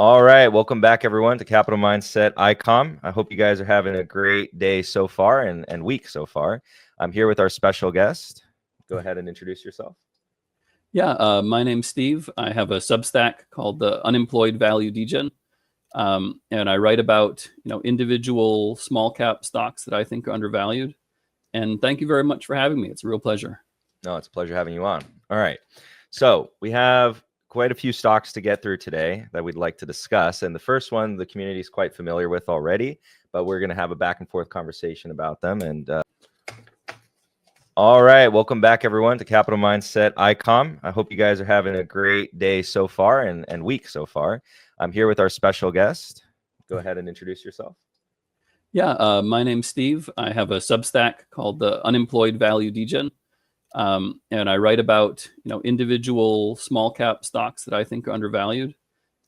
All right, welcome back everyone to Capital Mindset ICOM. I hope you guys are having a great day so far and week so far. I'm here with our special guest. Go ahead and introduce yourself. Yeah, my name's Steve. I have a Substack called the Unemployed Value Degen, and I write about individual small cap stocks that I think are undervalued. And thank you very much for having me. It's a real pleasure. No, it's a pleasure having you on. All right, so we have quite a few stocks to get through today that we'd like to discuss. And the first one, the community is quite familiar with already, but we're going to have a back and forth conversation about them. And all right, welcome back everyone to Capital Mindset ICOM. I hope you guys are having a great day so far and week so far. I'm here with our special guest. Go ahead and introduce yourself. Yeah, my name's Steve. I have a Substack called the Unemployed Value Degen, and I write about individual small cap stocks that I think are undervalued.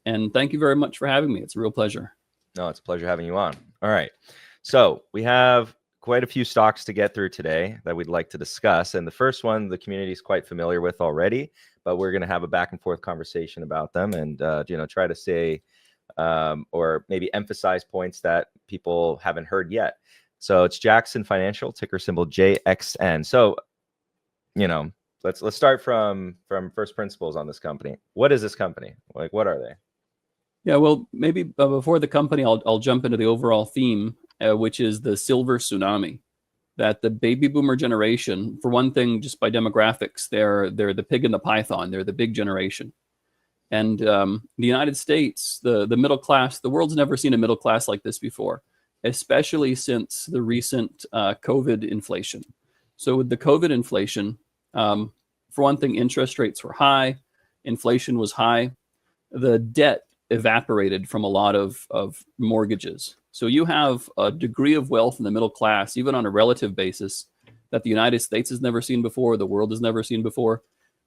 And thank you very much for having me. It's a real pleasure. No, it's a pleasure having you on. All right, so we have quite a few stocks to get through today that we'd like to discuss. And the first one, the community is quite familiar with already, but we're going to have a back and forth conversation about them and try to say or maybe emphasize points that people haven't heard yet. So it's Jackson Financial, ticker symbol JXN. So let's start from first principles on this company. What is this company? Like, what are they? Yeah, well, maybe before the company, I'll jump into the overall theme, which is the silver tsunami. That the baby boomer generation, for one thing, just by demographics, they're the pig and the python. They're the big generation. And the United States, the middle class, the world's never seen a middle class like this before, especially since the recent COVID inflation. So with the COVID inflation, for one thing, interest rates were high, inflation was high, the debt evaporated from a lot of mortgages. So you have a degree of wealth in the middle class, even on a relative basis, that the United States has never seen before, the world has never seen before.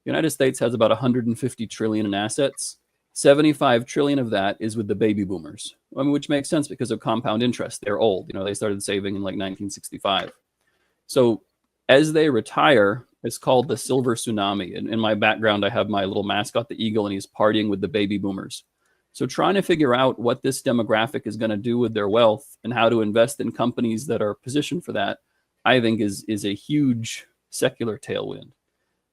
The United States has about 150 trillion in assets. 75 trillion of that is with the baby boomers, which makes sense because of compound interest. They're old. They started saving in like 1965. So as they retire, it's called the silver tsunami. In my background, I have my little mascot, the eagle, and he's partying with the baby boomers. So trying to figure out what this demographic is going to do with their wealth and how to invest in companies that are positioned for that, I think is a huge secular tailwind.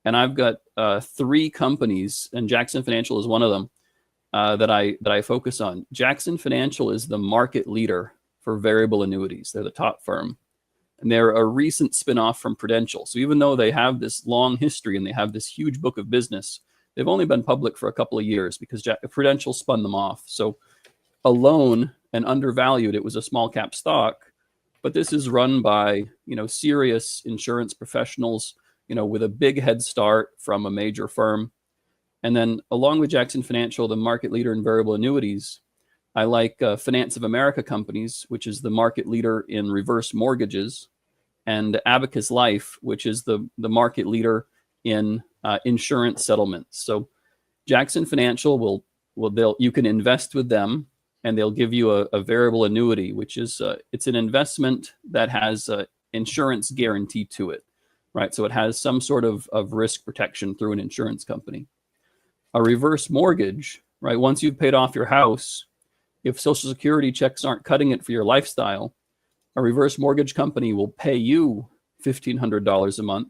And I've got 3 companies, and Jackson Financial is one of them, that I focus on. Jackson Financial is the market leader for variable annuities. They're the top firm. And they're a recent spinoff from Prudential. So even though they have this long history and they have this huge book of business, they've only been public for a couple of years because Prudential spun them off. So alone and undervalued, it was a small cap stock. But this is run by serious insurance professionals, with a big head start from a major firm. And then along with Jackson Financial, the market leader in variable annuities, I like Finance of America Companies, which is the market leader in reverse mortgages, and Abacus Life, which is the market leader in insurance settlements. So Jackson Financial you can invest with them, and they'll give you a variable annuity, which is it's an investment that has insurance guarantee to it, right? So it has some sort of risk protection through an insurance company. A reverse mortgage, right? Once you've paid off your house, if Social Security checks aren't cutting it for your lifestyle, a reverse mortgage company will pay you $1,500 a month,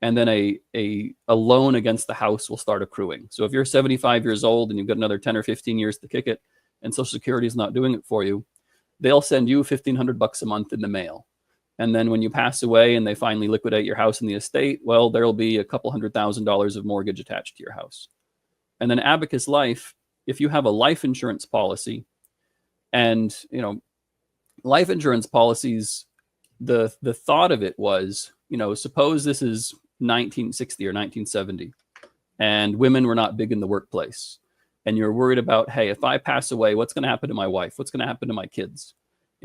and then a loan against the house will start accruing. So if you're 75 years old and you've got another 10 or 15 years to kick it, and Social Security is not doing it for you, they'll send you $1,500 a month in the mail. And then when you pass away and they finally liquidate your house in the estate, well, there'll be a couple $100,000 of mortgage attached to your house. And then Abacus Life, if you have a life insurance policy, and life insurance policies, the thought of it was, suppose this is 1960 or 1970, and women were not big in the workplace, and you're worried about, hey, if I pass away, what's going to happen to my wife? What's going to happen to my kids?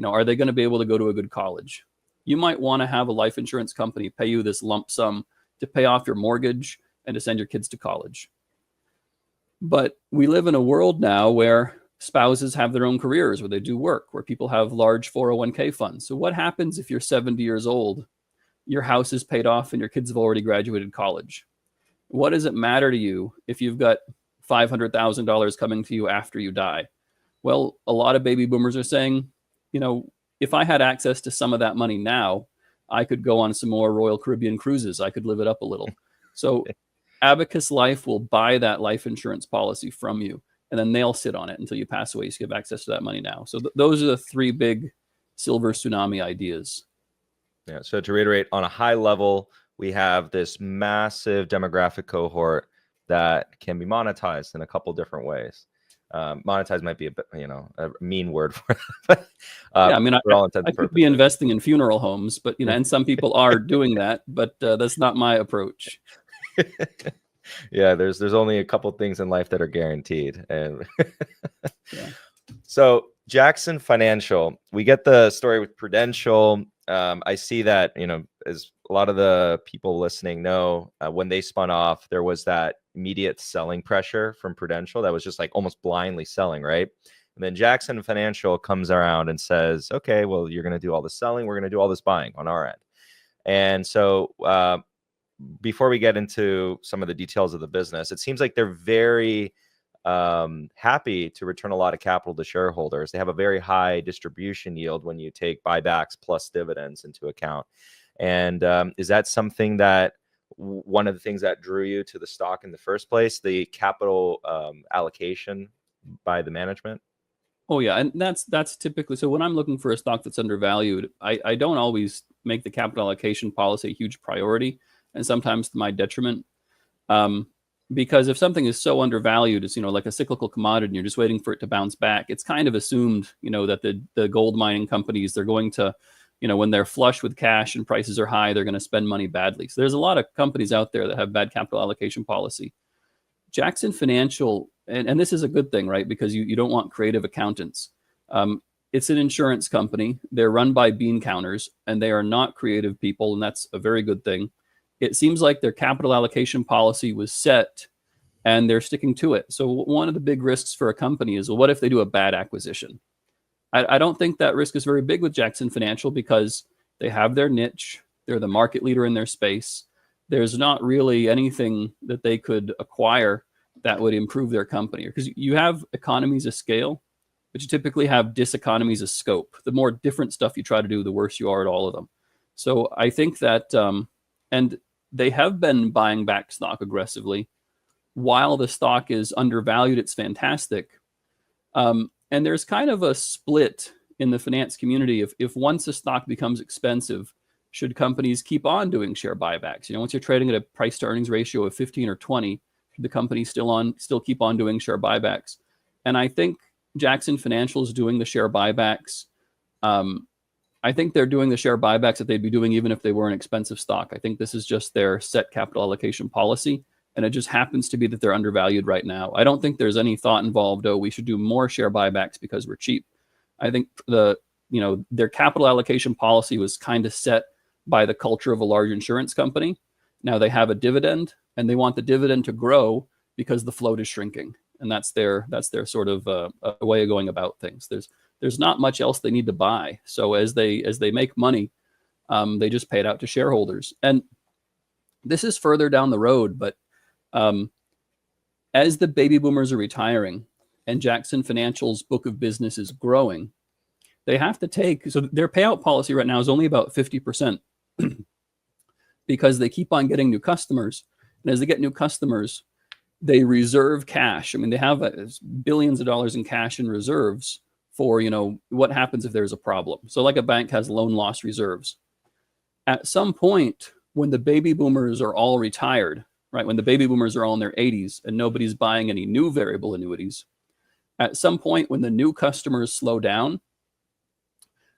Are they going to be able to go to a good college? You might want to have a life insurance company pay you this lump sum to pay off your mortgage and to send your kids to college. But we live in a world now where spouses have their own careers, where they do work, where people have large 401k funds. So what happens if you're 70 years old, your house is paid off, and your kids have already graduated college? What does it matter to you if you've got $500,000 coming to you after you die? Well, a lot of baby boomers are saying, if I had access to some of that money now, I could go on some more Royal Caribbean cruises. I could live it up a little. So Abacus Life will buy that life insurance policy from you, and then they'll sit on it until you pass away. So you have access to that money now. So those are the three big silver tsunami ideas. Yeah. So to reiterate, on a high level, we have this massive demographic cohort that can be monetized in a couple different ways. Monetize might be a bit, a mean word for it. But, yeah, I mean, I could be investing in funeral homes, but and some people are doing that, but that's not my approach. Yeah, there's only a couple things in life that are guaranteed, and yeah. So Jackson Financial, we get the story with Prudential. I see that, as a lot of the people listening know, when they spun off, there was that immediate selling pressure from Prudential that was just like almost blindly selling, right? And then Jackson Financial comes around and says, okay, well, you're going to do all the selling. We're going to do all this buying on our end. And so before we get into some of the details of the business, it seems like they're very happy to return a lot of capital to shareholders. They have a very high distribution yield when you take buybacks plus dividends into account. And is that something that one of the things that drew you to the stock in the first place, the capital allocation by the management? Oh yeah, and that's typically, so when I'm looking for a stock that's undervalued, I don't always make the capital allocation policy a huge priority, and sometimes to my detriment. Because if something is so undervalued, it's like a cyclical commodity, and you're just waiting for it to bounce back. It's kind of assumed, that the gold mining companies, they're going to, when they're flush with cash and prices are high, they're going to spend money badly. So there's a lot of companies out there that have bad capital allocation policy. Jackson Financial, and this is a good thing, right? Because you don't want creative accountants. It's an insurance company. They're run by bean counters, and they are not creative people, and that's a very good thing. It seems like their capital allocation policy was set and they're sticking to it. So one of the big risks for a company is, well, what if they do a bad acquisition? I don't think that risk is very big with Jackson Financial because they have their niche. They're the market leader in their space. There's not really anything that they could acquire that would improve their company, because you have economies of scale, but you typically have diseconomies of scope. The more different stuff you try to do, the worse you are at all of them. So I think that, and they have been buying back stock aggressively. While the stock is undervalued, it's fantastic. And there's kind of a split in the finance community. If once a stock becomes expensive, should companies keep on doing share buybacks? Once you're trading at a price to earnings ratio of 15 or 20, should the company still keep on doing share buybacks? And I think Jackson Financial is doing the share buybacks. I think they're doing the share buybacks that they'd be doing even if they were an expensive stock. I think this is just their set capital allocation policy, and it just happens to be that they're undervalued right now. I don't think there's any thought involved, we should do more share buybacks because we're cheap. I think their capital allocation policy was kind of set by the culture of a large insurance company. Now they have a dividend, and they want the dividend to grow because the float is shrinking, and that's their sort of a way of going about things. There's not much else they need to buy. So as they make money, they just pay it out to shareholders. And this is further down the road, but as the baby boomers are retiring and Jackson Financial's book of business is growing, they have to so their payout policy right now is only about 50% because they keep on getting new customers. And as they get new customers, they reserve cash. I mean, they have billions of dollars in cash in reserves for, what happens if there's a problem. So like a bank has loan loss reserves. At some point, when the baby boomers are all retired, right, when the baby boomers are all in their 80s and nobody's buying any new variable annuities, at some point when the new customers slow down,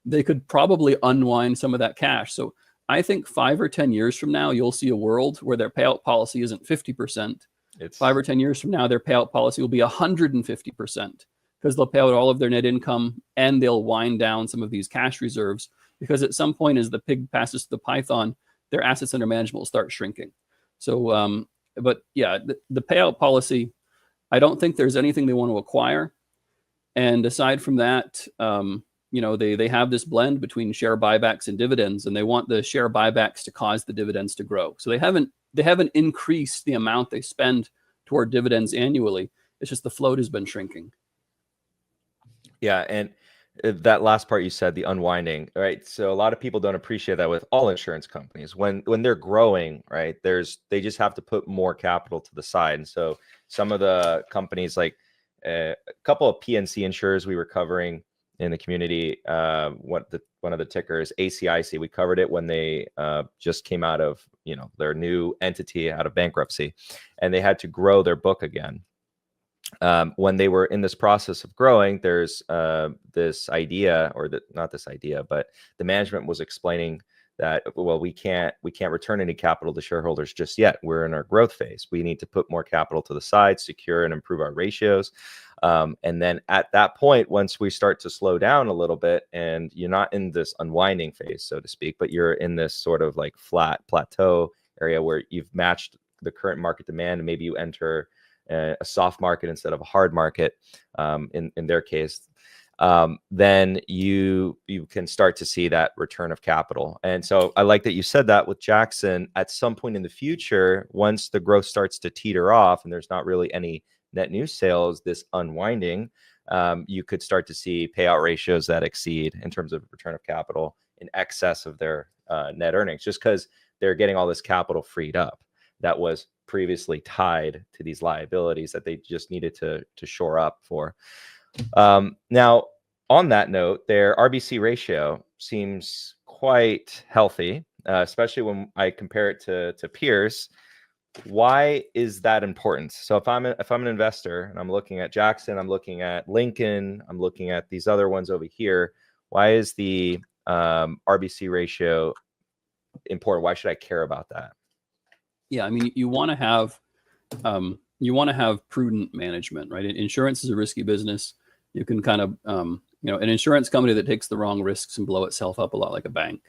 they could probably unwind some of that cash. So I think 5 or 10 years from now, you'll see a world where their payout policy isn't 50%. 5 or 10 years from now, their payout policy will be 150%, because they'll pay out all of their net income and they'll wind down some of these cash reserves, because at some point, as the pig passes to the python, their assets under management will start shrinking. So, but yeah, the payout policy, I don't think there's anything they want to acquire. And aside from that, they have this blend between share buybacks and dividends, and they want the share buybacks to cause the dividends to grow. So they haven't increased the amount they spend toward dividends annually. It's just the float has been shrinking. Yeah, and that last part you said, the unwinding, right? So a lot of people don't appreciate that with all insurance companies. When they're growing, right, they just have to put more capital to the side. And so some of the companies, like a couple of PNC insurers we were covering in the community, one of the tickers, ACIC, we covered it when they just came out of, their new entity out of bankruptcy, and they had to grow their book again. When they were in this process of growing, there's this idea, or not this idea, but the management was explaining that, well, we can't return any capital to shareholders just yet. We're in our growth phase. We need to put more capital to the side, secure and improve our ratios. And then at that point, once we start to slow down a little bit, and you're not in this unwinding phase, so to speak, but you're in this sort of like flat plateau area where you've matched the current market demand, and maybe you enter a soft market instead of a hard market, in their case, then you can start to see that return of capital. And so I like that you said that with Jackson. At some point in the future, once the growth starts to teeter off and there's not really any net new sales, this unwinding, you could start to see payout ratios that exceed, in terms of return of capital, in excess of their net earnings, just because they're getting all this capital freed up that was previously tied to these liabilities that they just needed to shore up for. Now, on that note, their RBC ratio seems quite healthy, especially when I compare it to peers. Why is that important? So if I'm an investor and I'm looking at Jackson, I'm looking at Lincoln, I'm looking at these other ones over here, why is the RBC ratio important? Why should I care about that? Yeah, I mean, you want to have prudent management, right? Insurance is a risky business. You can kind of, an insurance company that takes the wrong risks and blow itself up a lot like a bank.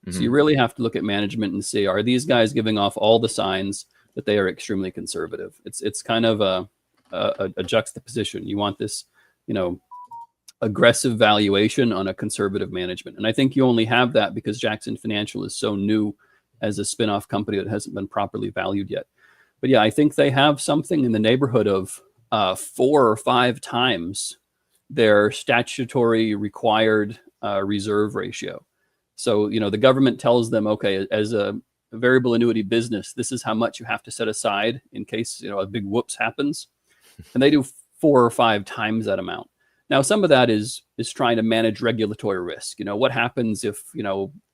Mm-hmm. So you really have to look at management and see, are these guys giving off all the signs that they are extremely conservative? It's kind of a juxtaposition. You want this, aggressive valuation on a conservative management. And I think you only have that because Jackson Financial is so new as a spin-off company that hasn't been properly valued yet. But yeah, I think they have something in the neighborhood of 4 or 5 times their statutory required reserve ratio. So, the government tells them, okay, as a variable annuity business, this is how much you have to set aside in case, a big whoops happens. And they do 4 or 5 times that amount. Now, some of that is trying to manage regulatory risk. What happens if,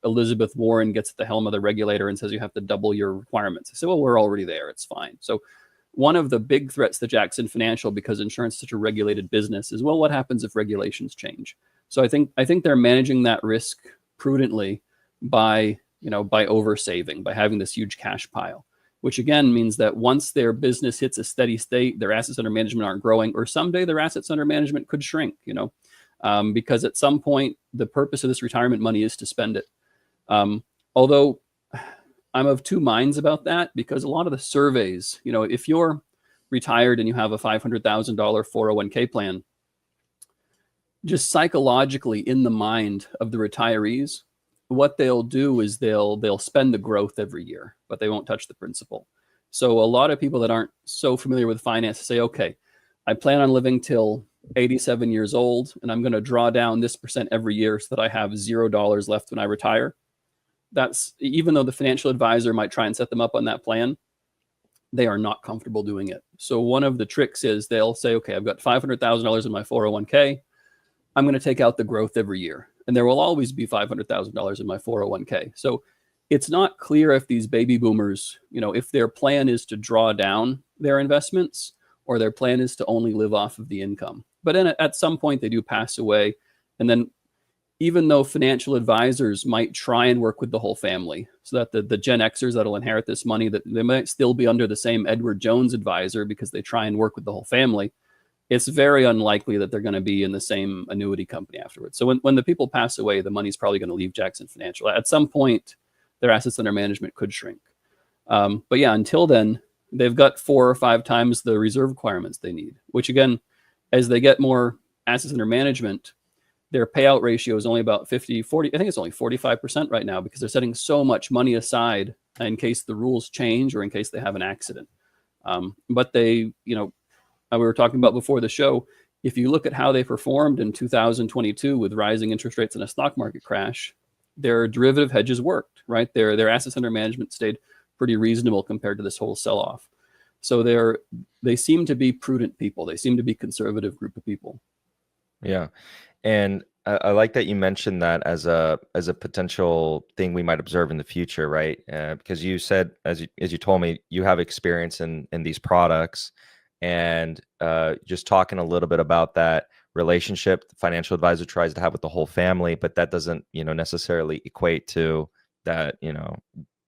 Elizabeth Warren gets at the helm of the regulator and says you have to double your requirements? I say, well, we're already there. It's fine. So one of the big threats to Jackson Financial, because insurance is such a regulated business, is, well, what happens if regulations change? So I think they're managing that risk prudently by oversaving, by having this huge cash pile, which again means that once their business hits a steady state, their assets under management aren't growing, or someday their assets under management could shrink, because at some point, the purpose of this retirement money is to spend it. Although I'm of 2 minds about that, because a lot of the surveys, if you're retired and you have a $500,000 401k plan, just psychologically in the mind of the retirees, what they'll do is they'll spend the growth every year, but they won't touch the principal. So a lot of people that aren't so familiar with finance say, okay, I plan on living till 87 years old, and I'm going to draw down this percent every year so that I have $0 left when I retire. That's, even though the financial advisor might try and set them up on that plan, they are not comfortable doing it. So one of the tricks is they'll say, okay, I've got $500,000 in my 401k. I'm going to take out the growth every year. And there will always be $500,000 in my 401k. So it's not clear if these baby boomers, if their plan is to draw down their investments or their plan is to only live off of the income. But then at some point they do pass away. And then even though financial advisors might try and work with the whole family so that the Gen Xers that'll inherit this money, that they might still be under the same Edward Jones advisor because they try and work with the whole family, it's very unlikely that they're going to be in the same annuity company afterwards. So when the people pass away, the money's probably going to leave Jackson Financial. At some point, their assets under management could shrink. But yeah, until then, they've got 4 or 5 times the reserve requirements they need, which again, as they get more assets under management, their payout ratio is only about 40. I think it's only 45% right now because they're setting so much money aside in case the rules change or in case they have an accident. But they, we were talking about before the show, if you look at how they performed in 2022 with rising interest rates and a stock market crash, their derivative hedges worked, right? Their assets under management stayed pretty reasonable compared to this whole sell-off. So they seem to be prudent people. They seem to be conservative group of people. Yeah. And I like that you mentioned that as a potential thing we might observe in the future, right? Because you said, as you told me, you have experience in these products, and just talking a little bit about that relationship the financial advisor tries to have with the whole family, but that doesn't, necessarily equate to that,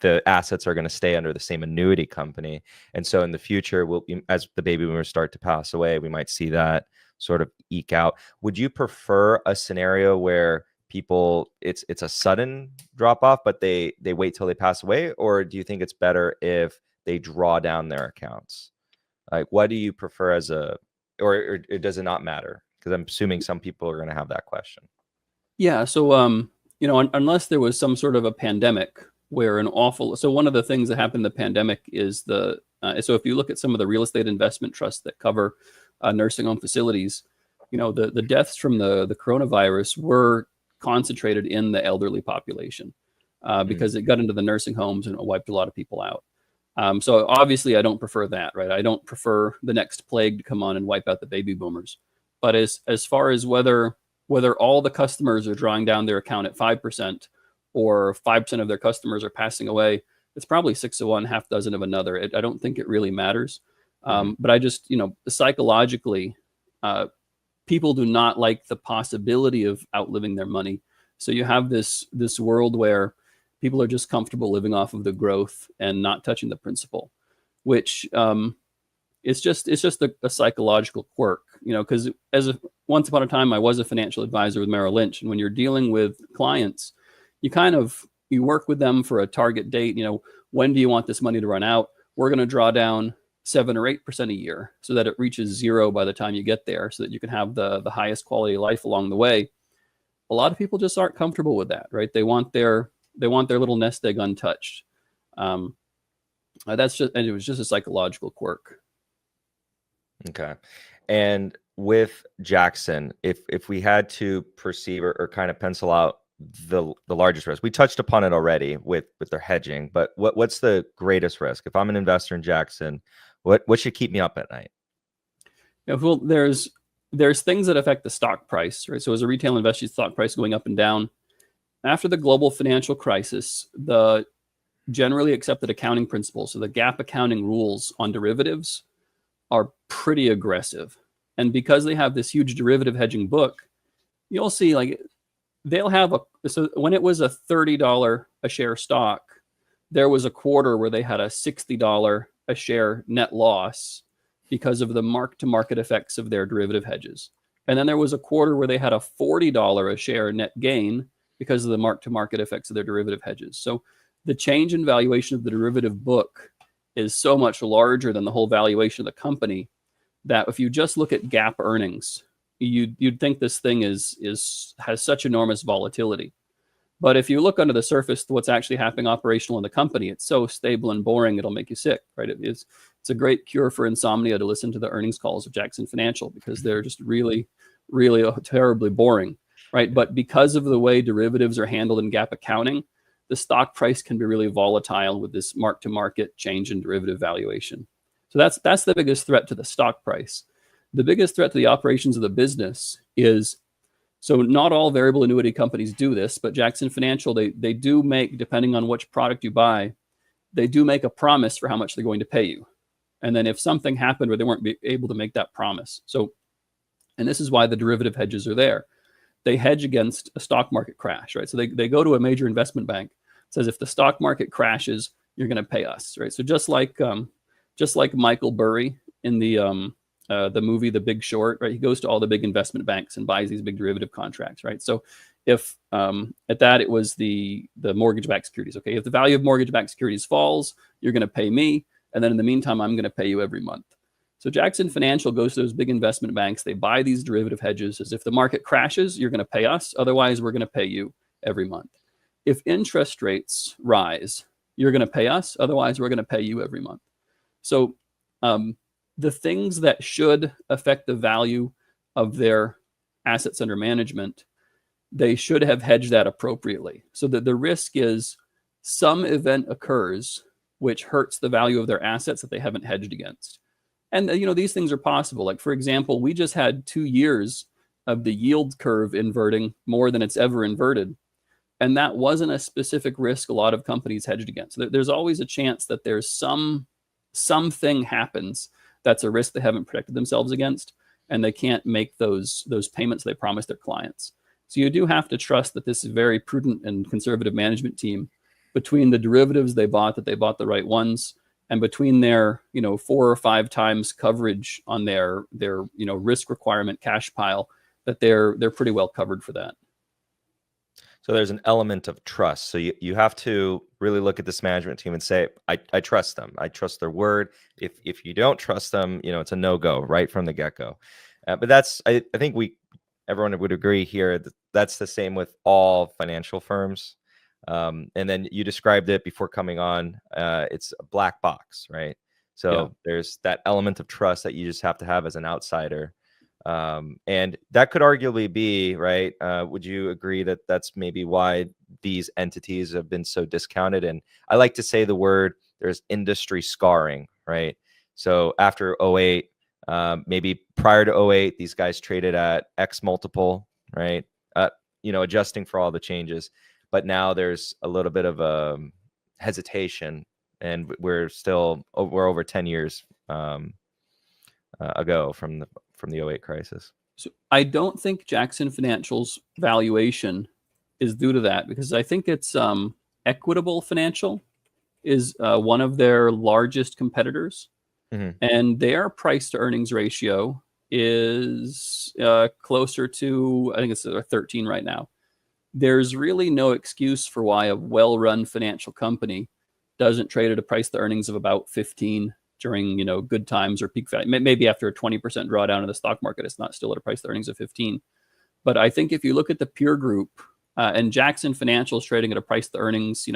the assets are going to stay under the same annuity company. And so in the future, as the baby boomers start to pass away, we might see that sort of eke out. Would you prefer a scenario where people it's a sudden drop off, but they wait till they pass away, or do you think it's better if they draw down their accounts? Like, what do you prefer or does it not matter? Because I'm assuming some people are going to have that question. Yeah. So, unless there was some sort of a pandemic where so one of the things that happened in the pandemic is so if you look at some of the real estate investment trusts that cover nursing home facilities, the deaths from the coronavirus were concentrated in the elderly population because it got into the nursing homes and it wiped a lot of people out. So obviously I don't prefer that, right? I don't prefer the next plague to come on and wipe out the baby boomers. But as far as whether all the customers are drawing down their account at 5% or 5% of their customers are passing away, it's probably 6 of one, half dozen of another. I don't think it really matters. But I just, psychologically, people do not like the possibility of outliving their money. So you have this world where people are just comfortable living off of the growth and not touching the principal, which it's just a psychological quirk, because once upon a time I was a financial advisor with Merrill Lynch, and when you're dealing with clients, you work with them for a target date. When do you want this money to run out? We're going to draw down 7 or 8% a year so that it reaches zero by the time you get there, so that you can have the highest quality of life along the way. A lot of people just aren't comfortable with that, right? They want their little nest egg untouched. And it was just a psychological quirk. Okay. And with Jackson, if we had to perceive or kind of pencil out the largest risk, we touched upon it already with their hedging, but what's the greatest risk? If I'm an investor in Jackson, what should keep me up at night? Well, there's things that affect the stock price, right? So as a retail investor, stock price going up and down. After the global financial crisis, the generally accepted accounting principles, so the GAAP accounting rules on derivatives, are pretty aggressive. And because they have this huge derivative hedging book, you'll see they'll have so when it was a $30 a share stock, there was a quarter where they had a $60 a share net loss because of the mark-to-market effects of their derivative hedges. And then there was a quarter where they had a $40 a share net gain because of the mark-to-market effects of their derivative hedges. So the change in valuation of the derivative book is so much larger than the whole valuation of the company that if you just look at GAAP earnings, you'd think this thing has such enormous volatility. But if you look under the surface to what's actually happening operational in the company, it's so stable and boring, it'll make you sick, right? It's a great cure for insomnia to listen to the earnings calls of Jackson Financial, because they're just really, really terribly boring, right? But because of the way derivatives are handled in GAAP accounting, the stock price can be really volatile with this mark-to-market change in derivative valuation. So that's the biggest threat to the stock price. The biggest threat to the operations of the business is, so not all variable annuity companies do this, but Jackson Financial, they do make, depending on which product you buy, they do make a promise for how much they're going to pay you. And then if something happened where they weren't able to make that promise. So, and this is why the derivative hedges are there. They hedge against a stock market crash, right? So they go to a major investment bank, says if the stock market crashes, you're going to pay us, right? So just like Michael Burry in the movie The Big Short, right? He goes to all the big investment banks and buys these big derivative contracts, right? So if at that it was the mortgage-backed securities, okay? If the value of mortgage-backed securities falls, you're going to pay me, and then in the meantime, I'm going to pay you every month. So Jackson Financial goes to those big investment banks. They buy these derivative hedges as if the market crashes, you're going to pay us. Otherwise, we're going to pay you every month. If interest rates rise, you're going to pay us. Otherwise, we're going to pay you every month. So the things that should affect the value of their assets under management, they should have hedged that appropriately. So that the risk is some event occurs which hurts the value of their assets that they haven't hedged against. And these things are possible. Like, for example, we just had 2 years of the yield curve inverting more than it's ever inverted. And that wasn't a specific risk a lot of companies hedged against. There's always a chance that there's something happens that's a risk they haven't protected themselves against, and they can't make those payments they promised their clients. So you do have to trust that this very prudent and conservative management team, between the derivatives they bought, that they bought the right ones, and between their 4 or 5 times coverage on their risk requirement cash pile, that they're pretty well covered for that. So there's an element of trust. So you have to really look at this management team and say, I trust them. I trust their word. If you don't trust them, it's a no-go right from the get-go. But that's, I think everyone would agree here that that's the same with all financial firms. And then you described it before coming on. It's a black box, right? So there's that element of trust that you just have to have as an outsider. And that could arguably be, right? Would you agree that that's maybe why these entities have been so discounted? And I like to say the word, there's industry scarring, right? So after 08, maybe prior to 08, these guys traded at X multiple, right? Adjusting for all the changes. But now there's a little bit of a hesitation, and we're over 10 years ago from the 08 crisis. So I don't think Jackson Financial's valuation is due to that, because I think it's Equitable Financial is one of their largest competitors, and their price to earnings ratio is closer to, I think it's 13 right now. There's really no excuse for why a well-run financial company doesn't trade at a price to earnings of about 15 during good times or peak value. Maybe after a 20% drawdown in the stock market, it's not still at a price to earnings of 15. But I think if you look at the peer group, and Jackson Financial is trading at a price to earnings,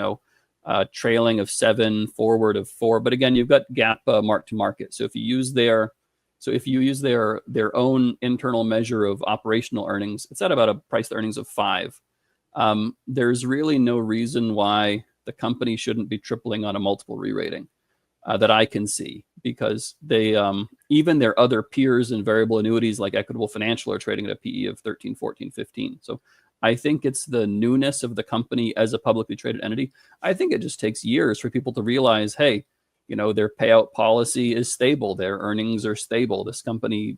trailing of 7, forward of 4. But again, you've got gap mark to market. So if you use their own internal measure of operational earnings, it's at about a price to earnings of 5. There's really no reason why the company shouldn't be tripling on a multiple re-rating that I can see, because they even their other peers in variable annuities like Equitable Financial are trading at a PE of 13, 14, 15. So I think it's the newness of the company as a publicly traded entity. I think it just takes years for people to realize, hey, their payout policy is stable, their earnings are stable. This company,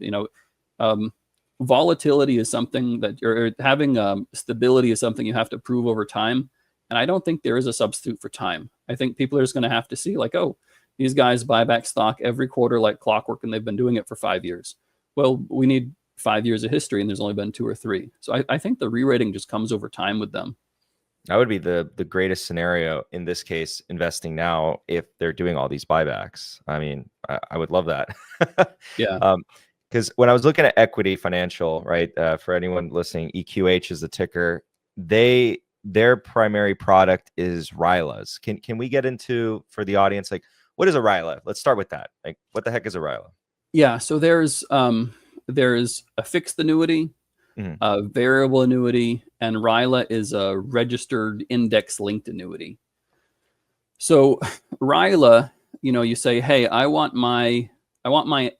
volatility is something that, or having stability is something you have to prove over time. And I don't think there is a substitute for time. I think people are just going to have to see, like, oh, these guys buy back stock every quarter like clockwork, and they've been doing it for 5 years. Well, we need 5 years of history, and there's only been 2 or 3. So I think the re-rating just comes over time with them. That would be the greatest scenario in this case, investing now, if they're doing all these buybacks. I mean, I would love that. Yeah. Because when I was looking at Equity Financial, right, for anyone listening, EQH is the ticker. Their primary product is RILAs. Can we get into, for the audience, like, what is a RILA? Let's start with that. Like, what the heck is a RILA? Yeah. So there's a fixed annuity, a variable annuity, and RILA is a registered index-linked annuity. So RILA, you say, hey, I want my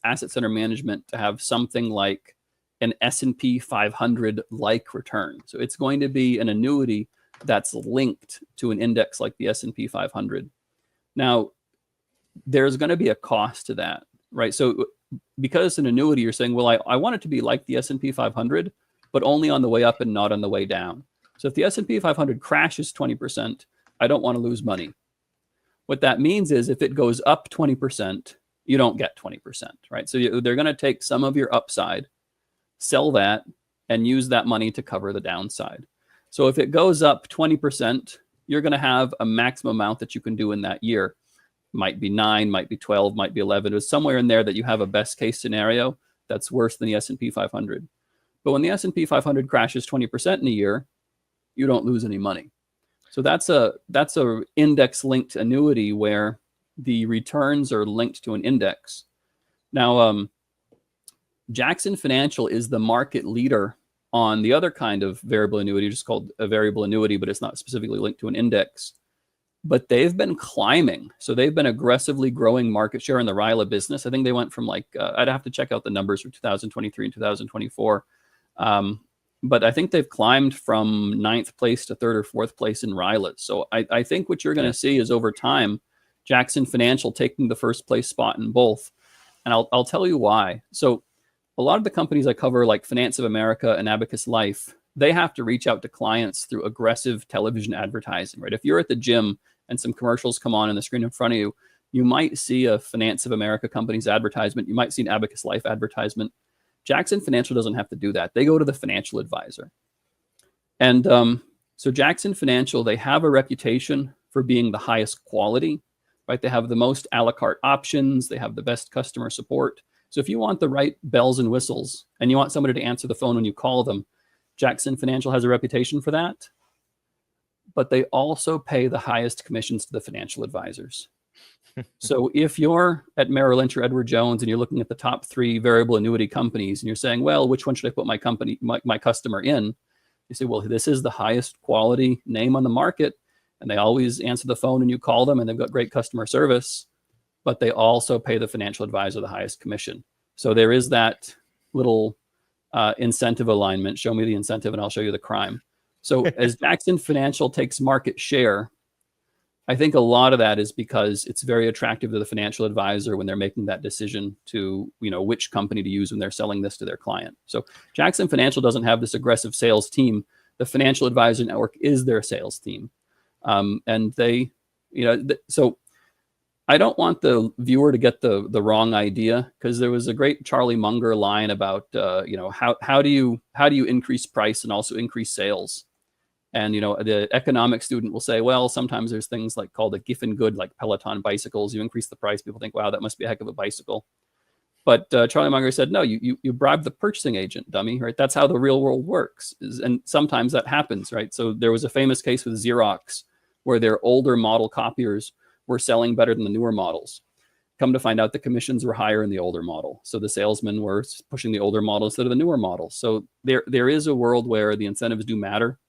assets under management to have something like an S&P 500 like return. So it's going to be an annuity that's linked to an index like the S&P 500. Now, there's going to be a cost to that, right? So because it's an annuity, you're saying, well, I want it to be like the S&P 500, but only on the way up and not on the way down. So if the S&P 500 crashes 20%, I don't want to lose money. What that means is if it goes up 20%, you don't get 20%, right? So they're going to take some of your upside, sell that, and use that money to cover the downside. So if it goes up 20%, you're going to have a maximum amount that you can do in that year. Might be 9, might be 12, might be 11. It's somewhere in there that you have a best case scenario that's worse than the S&P 500. But when the S&P 500 crashes 20% in a year, you don't lose any money. So that's a index linked annuity where the returns are linked to an index. Now, Jackson Financial is the market leader on the other kind of variable annuity, just called a variable annuity, but it's not specifically linked to an index. But they've been climbing. So they've been aggressively growing market share in the RILA business. I think they went from like, I'd have to check out the numbers for 2023 and 2024. But I think they've climbed from 9th place to 3rd or 4th place in RILA. So I think what you're going to see is over time, Jackson Financial taking the 1st place spot in both. And I'll tell you why. So a lot of the companies I cover, like Finance of America and Abacus Life, they have to reach out to clients through aggressive television advertising, right? If you're at the gym and some commercials come on the screen in front of you, you might see a Finance of America company's advertisement. You might see an Abacus Life advertisement. Jackson Financial doesn't have to do that. They go to the financial advisor. And so Jackson Financial, they have a reputation for being the highest quality, right? They have the most a la carte options. They have the best customer support. So if you want the right bells and whistles and you want somebody to answer the phone when you call them, Jackson Financial has a reputation for that. But they also pay the highest commissions to the financial advisors. So if you're at Merrill Lynch or Edward Jones and you're looking at the top 3 variable annuity companies and you're saying, well, which one should I put my customer in? You say, well, this is the highest quality name on the market. And they always answer the phone when you call them and they've got great customer service, but they also pay the financial advisor the highest commission. So there is that little incentive alignment. Show me the incentive and I'll show you the crime. So as Jackson Financial takes market share, I think a lot of that is because it's very attractive to the financial advisor when they're making that decision to, which company to use when they're selling this to their client. So Jackson Financial doesn't have this aggressive sales team. The financial advisor network is their sales team. And they, so I don't want the viewer to get the wrong idea, because there was a great Charlie Munger line about, how do you increase price and also increase sales? And, the economic student will say, well, sometimes there's things like called a Giffen good, like Peloton bicycles. You increase the price, people think, wow, that must be a heck of a bicycle. But Charlie Munger said, no, you bribe the purchasing agent, dummy, right? That's how the real world works. And sometimes that happens, right? So there was a famous case with Xerox where their older model copiers were selling better than the newer models. Come to find out the commissions were higher in the older model. So the salesmen were pushing the older model instead of the newer model. So there is a world where the incentives do matter.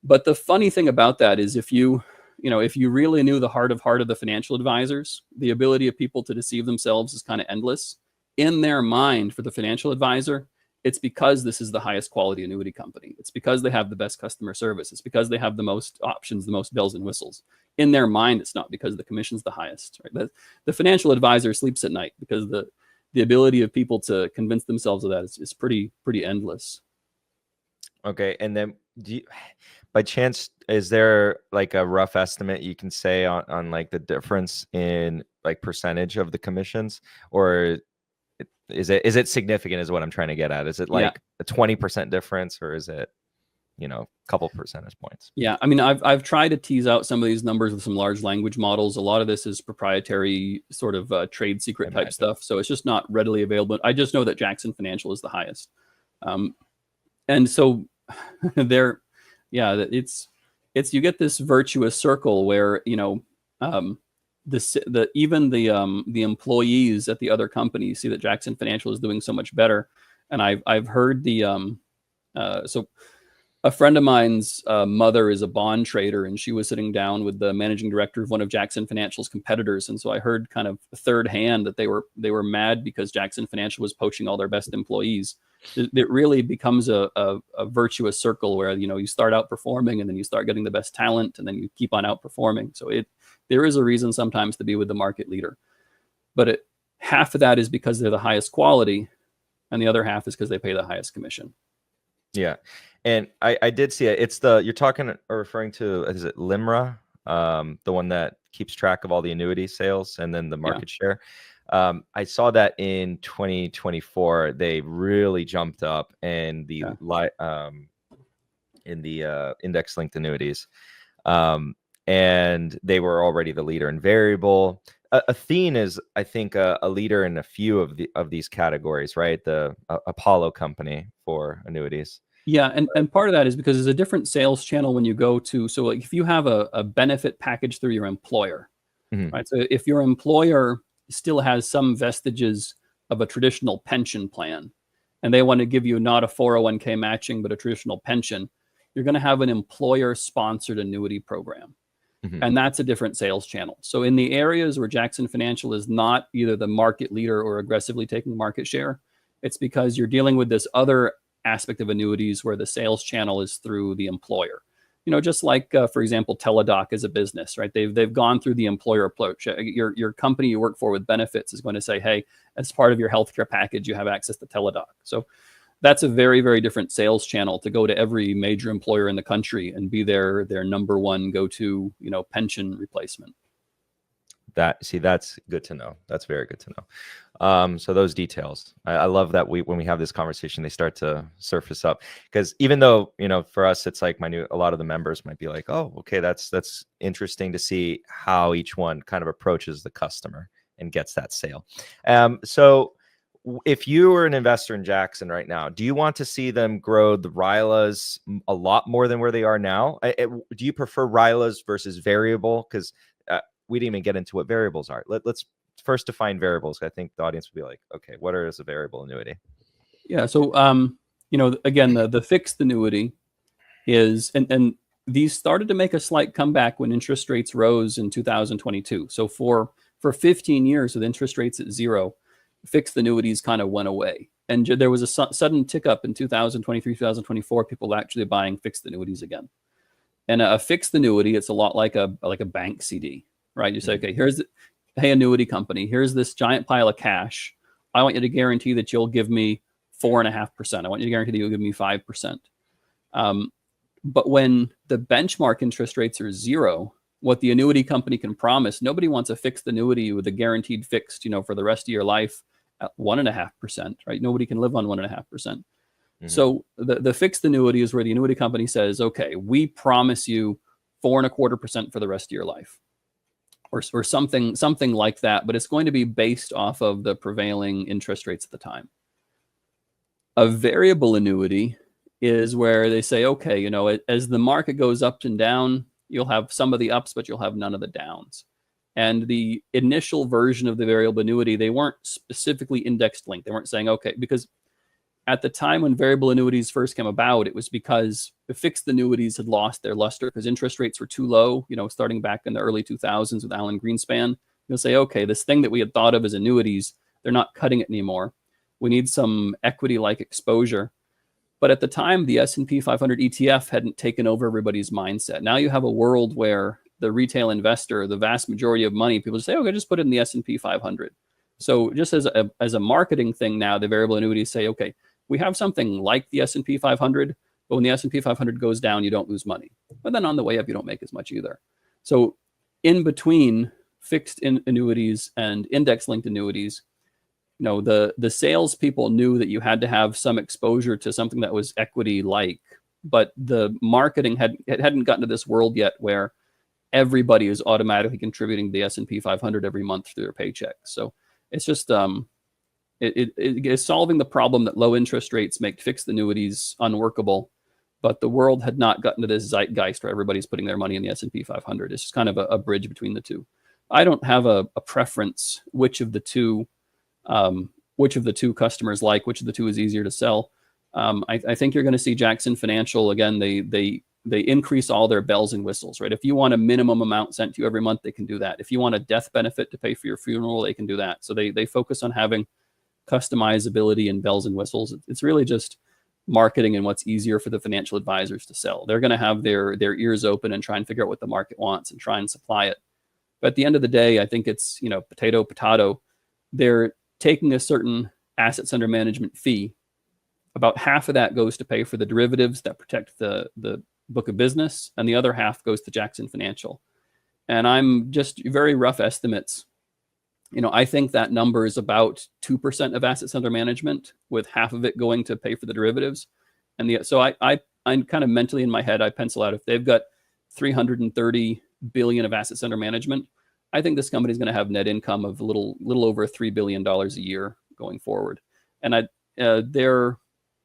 But the funny thing about that is if you really knew the heart of the financial advisors, the ability of people to deceive themselves is kind of endless. In their mind, for the financial advisor, it's because this is the highest quality annuity company. It's because they have the best customer service. It's because they have the most options, the most bells and whistles. In their mind, it's not because the commission's the highest. Right? The financial advisor sleeps at night because the ability of people to convince themselves of that is pretty endless. Okay, and then by chance, is there like a rough estimate you can say on like the difference in like percentage of the commissions, or is it significant is what I'm trying to get at? Is it like a 20% difference, or is it, a couple percentage points? Yeah. I mean, I've tried to tease out some of these numbers with some large language models. A lot of this is proprietary sort of trade secret type stuff. So it's just not readily available. I just know that Jackson Financial is the highest. And so it's you get this virtuous circle where, even the employees at the other companies see that Jackson Financial is doing so much better. And I've heard so a friend of mine's mother is a bond trader, and she was sitting down with the managing director of one of Jackson Financial's competitors. And so I heard kind of third hand that they were mad because Jackson Financial was poaching all their best employees. It really becomes a virtuous circle where, you start outperforming and then you start getting the best talent and then you keep on outperforming. So there is a reason sometimes to be with the market leader, but half of that is because they're the highest quality and the other half is because they pay the highest commission. Yeah. And I did see it. It's you're talking or referring to, is it LIMRA? The one that keeps track of all the annuity sales and then the market share. I saw that in 2024, they really jumped up in the index linked annuities. And they were already the leader in variable. Athene is, I think, a leader in a few of these categories, right? The Apollo company for annuities. Yeah, and part of that is because there's a different sales channel when you go to, so like if you have a benefit package through your employer, right? So if your employer still has some vestiges a traditional pension plan, and they want to give you not a 401k matching, but a traditional pension, you're going to have an employer-sponsored annuity program. And that's a different sales channel. So in the areas where Jackson Financial is not either the market leader or aggressively taking market share, it's because you're dealing with this other aspect of annuities where the sales channel is through the employer. Just like, for example, Teladoc is a business, right? They've gone through the employer approach. Your company you work for with benefits is going to say, hey, as part of your healthcare package, you have access to Teladoc. So that's a very, very different sales channel to go to every major employer in the country and be their number one go-to, pension replacement. That's good to know. That's very good to know. So those details, I love that when we have this conversation, they start to surface up, because even though, for us, it's like a lot of the members might be like, oh, okay, that's interesting to see how each one kind of approaches the customer and gets that sale. So if you were an investor in Jackson right now, do you want to see them grow the RILAs a lot more than where they are now? Do you prefer RILAs versus variable? Because we didn't even get into what variables are. Let's first define variables. I think the audience would be like, okay, what is a variable annuity? Yeah. So, again, the fixed annuity is, and these started to make a slight comeback when interest rates rose in 2022. So for 15 years with interest rates at zero, fixed annuities kind of went away. And there was a sudden tick up in 2023, 2024, people actually buying fixed annuities again. And a fixed annuity, it's a lot like a bank CD, right? You say, okay, hey, annuity company, here's this giant pile of cash. I want you to guarantee that you'll give me 4.5%. I want you to guarantee that you'll give me 5%. But when the benchmark interest rates are zero, what the annuity company can promise, nobody wants a fixed annuity with a guaranteed fixed, for the rest of your life at 1.5%, right? Nobody can live on 1.5%. So the fixed annuity is where the annuity company says, okay, we promise you 4.25% for the rest of your life, or something like that, but it's going to be based off of the prevailing interest rates at the time. A variable annuity is where they say, okay, as the market goes up and down, you'll have some of the ups, but you'll have none of the downs. And the initial version of the variable annuity, they weren't specifically indexed linked. They weren't saying, okay, because at the time when variable annuities first came about, it was because the fixed annuities had lost their luster because interest rates were too low, starting back in the early 2000s with Alan Greenspan. You'll say, okay, this thing that we had thought of as annuities, they're not cutting it anymore. We need some equity-like exposure. But at the time, the S&P 500 ETF hadn't taken over everybody's mindset. Now you have a world where the retail investor, the vast majority of money, people say, okay, just put it in the S&P 500. So just as a marketing thing now, the variable annuities say, okay, we have something like the S&P 500, but when the S&P 500 goes down, you don't lose money. But then on the way up, you don't make as much either. So in between fixed annuities and index-linked annuities, the salespeople knew that you had to have some exposure to something that was equity-like, but the marketing hadn't gotten to this world yet where everybody is automatically contributing to the S&P 500 every month through their paycheck. So it's just it is solving the problem that low interest rates make fixed annuities unworkable, but the world had not gotten to this zeitgeist where everybody's putting their money in the S&P 500. It's just kind of a bridge between the two. I don't have a preference which of the two customers like, which of the two is easier to sell. I think you're going to see Jackson Financial again. They increase all their bells and whistles, right? If you want a minimum amount sent to you every month, they can do that. If you want a death benefit to pay for your funeral, they can do that. So they focus on having customizability and bells and whistles. It's really just marketing and what's easier for the financial advisors to sell. They're going to have their ears open and try and figure out what the market wants and try and supply it. But at the end of the day, I think it's, potato. They're taking a certain assets under management fee. About half of that goes to pay for the derivatives that protect the book of business, and the other half goes to Jackson Financial. And I'm just very rough estimates. I think that number is about 2% of assets under management, with half of it going to pay for the derivatives. And so I'm kind of mentally in my head, I pencil out if they've got 330 billion of assets under management, I think this company is going to have net income of a little over $3 billion a year going forward. And their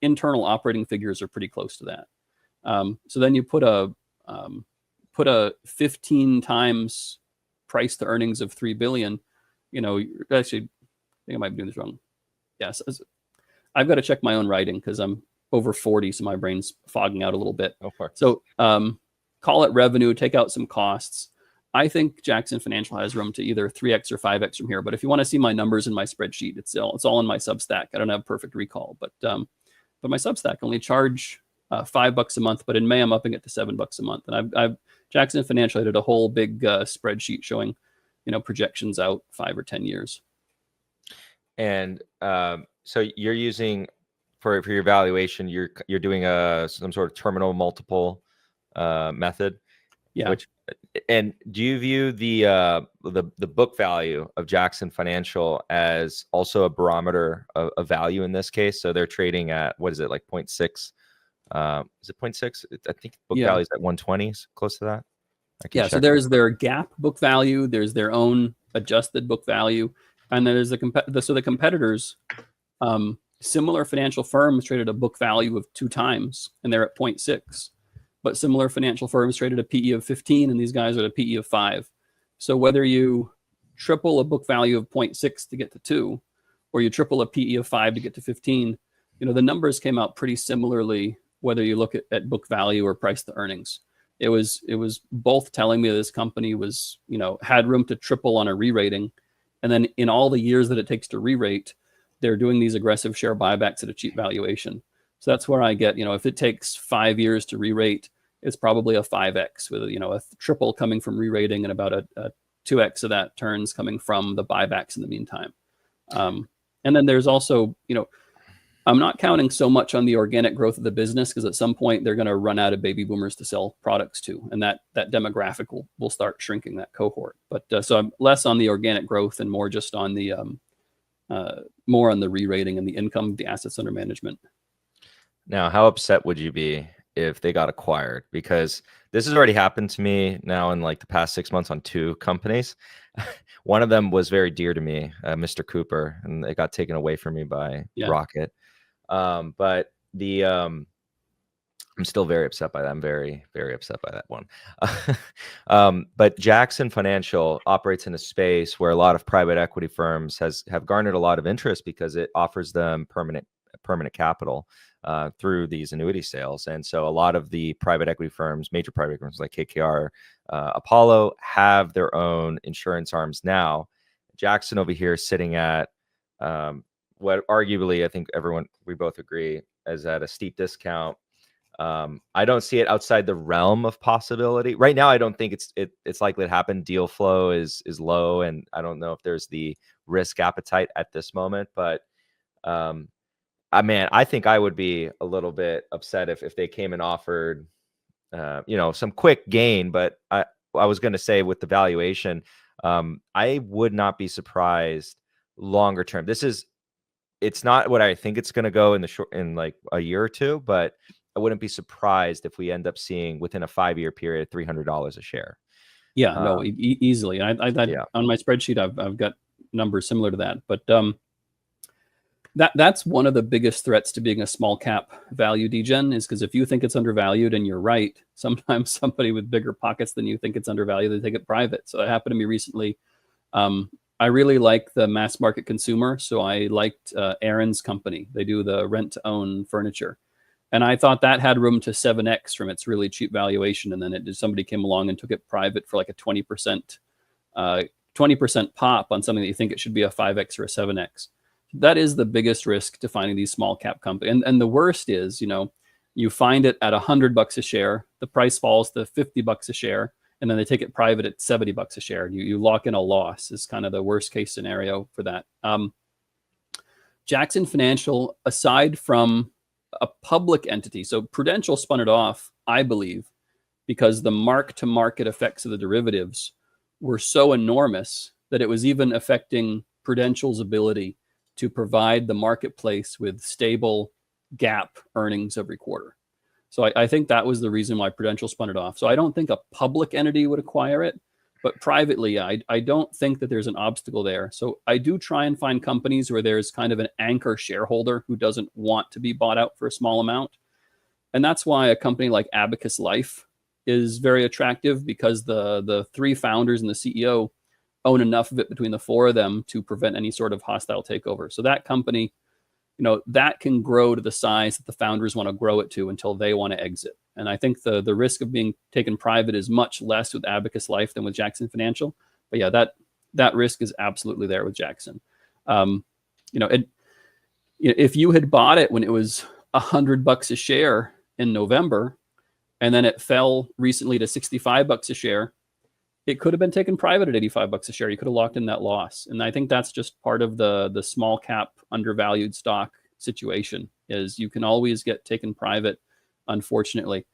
internal operating figures are pretty close to that. So then you put a 15 times price to earnings of $3 billion. Actually, I think I might be doing this wrong. Yes, I've got to check my own writing because I'm over 40, so my brain's fogging out a little bit. Go for it. So call it revenue, take out some costs. I think Jackson Financial has room to either 3x or 5x from here. But if you want to see my numbers in my spreadsheet, it's all in my Substack. I don't have perfect recall, but my Substack only charge $5 a month. But in May, I'm upping it to $7 a month. And I've Jackson Financial, I did a whole big spreadsheet showing, projections out 5 or 10 years. And so you're using for your valuation, you're doing some sort of terminal multiple method. Yeah. And do you view the book value of Jackson Financial as also a barometer of value in this case? So they're trading at, what is it, like 0.6? Is it 0.6? I think book value is at 120, close to that. So there's their GAAP book value, there's their own adjusted book value, and then there's the competitors. Similar financial firms traded a book value of 2 times, and they're at 0.6. But similar financial firms traded a PE of 15, and these guys are at a PE of 5. So whether you triple a book value of 0.6 to get to 2, or you triple a PE of 5 to get to 15, the numbers came out pretty similarly, whether you look at book value or price to earnings. It was both telling me this company was, had room to triple on a re-rating. And then in all the years that it takes to re-rate, they're doing these aggressive share buybacks at a cheap valuation. So that's where I get, if it takes 5 years to re-rate, it's probably a 5x with, a triple coming from re-rating and about a 2x of that turns coming from the buybacks in the meantime. And then there's also, I'm not counting so much on the organic growth of the business because at some point they're going to run out of baby boomers to sell products to. And that demographic will start shrinking, that cohort. But so I'm less on the organic growth and more just on the, more on the re-rating and the income, the assets under management. Now, how upset would you be if they got acquired? Because this has already happened to me now in like the past 6 months on 2 companies. One of them was very dear to me, Mr. Cooper, and it got taken away from me by Rocket. But I'm still very upset by that. I'm very, very upset by that one. But Jackson Financial operates in a space where a lot of private equity firms have garnered a lot of interest because it offers them permanent capital through these annuity sales. And so a lot of the private equity firms, major private equity firms like KKR, Apollo, have their own insurance arms now. Jackson over here is sitting at what arguably, I think we both agree, is at a steep discount. I don't see it outside the realm of possibility. Right now, I don't think it's likely to happen. Deal flow is low, and I don't know if there's the risk appetite at this moment. But I think I would be a little bit upset if they came and offered, some quick gain. But I was going to say with the valuation, I would not be surprised longer term. It's not what I think it's going to go in like a year or two, but I wouldn't be surprised if we end up seeing within a 5-year period $300 a share. Yeah, no, easily. And on my spreadsheet, I've got numbers similar to that. But that's one of the biggest threats to being a small cap value degen, is because if you think it's undervalued and you're right, sometimes somebody with bigger pockets than you think it's undervalued, they take it private. So that happened to me recently. I really like the mass market consumer. So I liked Aaron's company. They do the rent to own furniture. And I thought that had room to 7x from its really cheap valuation. And then somebody came along and took it private for like a 20% pop on something that you think it should be a 5x or a 7x. That is the biggest risk to finding these small cap companies. And the worst is, you find it at $100 a share, the price falls to $50 a share, and then they take it private at $70 a share. You lock in a loss is kind of the worst case scenario for that. Jackson Financial, aside from a public entity, so Prudential spun it off, I believe, because the mark-to-market effects of the derivatives were so enormous that it was even affecting Prudential's ability to provide the marketplace with stable GAAP earnings every quarter. So I think that was the reason why Prudential spun it off. So I don't think a public entity would acquire it, but privately, I don't think that there's an obstacle there. So I do try and find companies where there's kind of an anchor shareholder who doesn't want to be bought out for a small amount. And that's why a company like Abacus Life is very attractive, because the 3 founders and the CEO own enough of it between the 4 of them to prevent any sort of hostile takeover. So that company, that can grow to the size that the founders want to grow it to until they want to exit. And I think the risk of being taken private is much less with Abacus Life than with Jackson Financial. But yeah, that risk is absolutely there with Jackson. If you had bought it when it was $100 a share in November, and then it fell recently to $65 a share, it could have been taken private at $85 a share. You could have locked in that loss. And I think that's just part of the small cap undervalued stock situation, is you can always get taken private, unfortunately.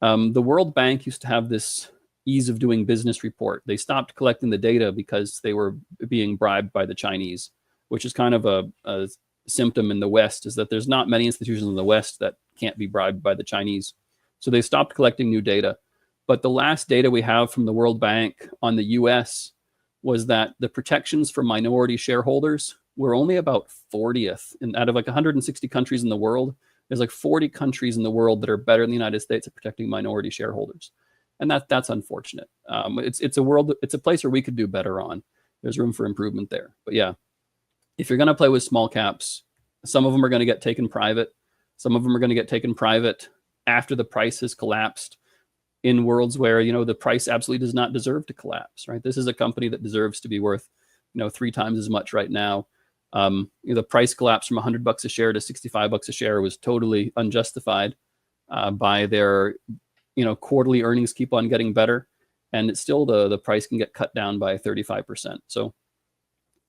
The World Bank used to have this ease of doing business report. They stopped collecting the data because they were being bribed by the Chinese, which is kind of a symptom in the West, is that there's not many institutions in the West that can't be bribed by the Chinese. So they stopped collecting new data. But the last data we have from the World Bank on the US was that the protections for minority shareholders were only about 40th. And out of like 160 countries in the world, there's like 40 countries in the world that are better than the United States at protecting minority shareholders. And that's unfortunate. It's a place where we could do better on. There's room for improvement there. But yeah, if you're going to play with small caps, some of them are going to get taken private. Some of them are going to get taken private after the price has collapsed, in worlds where, the price absolutely does not deserve to collapse, right? This is a company that deserves to be worth, 3 times as much right now. The price collapse from $100 a share to $65 a share was totally unjustified by their, quarterly earnings keep on getting better. And it's still the price can get cut down by 35%. So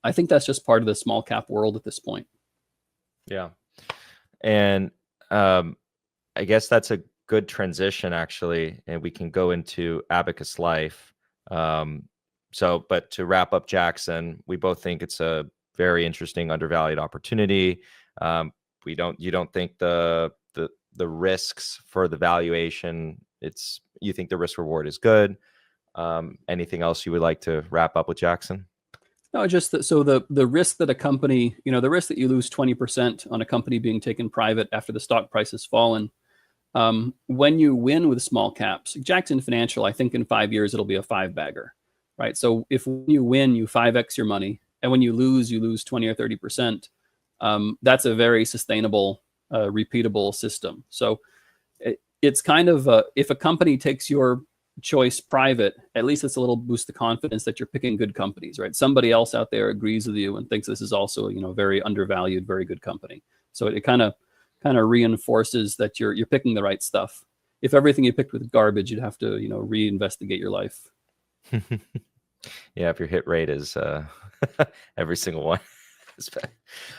I think that's just part of the small cap world at this point. Yeah. And I guess that's a good transition, actually, and we can go into Abacus Life. But to wrap up Jackson, we both think it's a very interesting undervalued opportunity. You don't think the risks for the valuation, you think the risk reward is good. Anything else you would like to wrap up with Jackson? No, just that. So the risk that a company, the risk that you lose 20% on a company being taken private after the stock price has fallen. When you win with small caps, Jackson Financial, I think in 5 years, it'll be a 5-bagger, right? So if you win, you 5x your money, and when you lose 20 or 30%. That's a very sustainable, repeatable system. So it's kind of, if a company takes your choice private, at least it's a little boost of confidence that you're picking good companies, right? Somebody else out there agrees with you and thinks this is also, very undervalued, very good company. So it kind of reinforces that you're picking the right stuff. If everything you picked was garbage, you'd have to, reinvestigate your life. Yeah, if your hit rate is every single one.